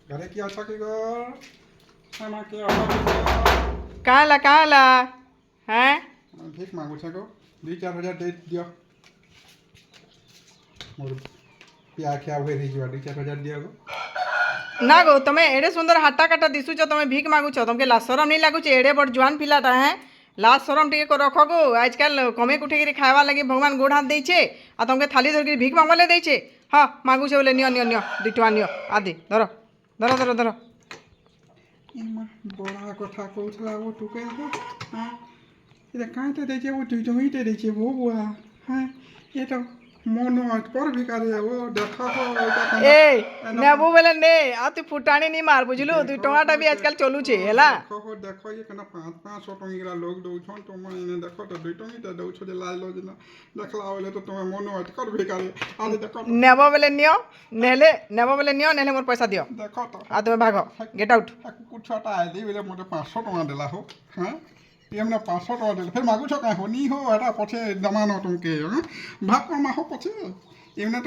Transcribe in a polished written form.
घरे की अच्छा की गो खाना के ऑर्डर काला हैं भीख मांगू छे को 2-4 हज़ार दे दियो मोर पिया क्या हुए रही जो 2-4 हज़ार दियो गो ना गो तमे एडे सुंदर हाटा काटा दिसुच तमे भीख मागुच तमके लाज शरम नहीं लागुच एडे बड़ जुआन पिलाटा है लाज शरम टिके रख गो आजकल कमे कुठे खावा लगे भगवान गोड़ हाथ देछे आ तमके थाली धरके भीख मांगले देछे हाँ मागुछ बोले नियो नियो नियो 2 टका नियो आदि धरो धरो धरो धरो एमा बड़ा कथा कहला वो टुके को हां इधर कांटे देछे वो टुईटे देछे वो बुआ हां ये तो मनो आज पर भिखारी है वो देखा हो ए नेबू बोले ने आ तू फुटाणी नहीं मार बुझलु 2 टकाटा भी आजकल चलू छे हेला देखो ये कना 500 टंगीरा लोग दउ छन तो मैं इने देखो तो 2 टंगीटा दउ छ जे लाल लो जना देखला होले तो तुम्हें मनो आज कर भिखारी आले देखो नेबो बोले नियो नेले मोर पैसा दियो देखो तो आ तुम भागो गेट आउट कुछ छोटा है दी बोले मोटे 500 टका देला हो हां एमने 500 टका देला फिर मागु छ का हो नी हो एटा पछे जमानो तुमके हां भाग को मा हो पछे एमने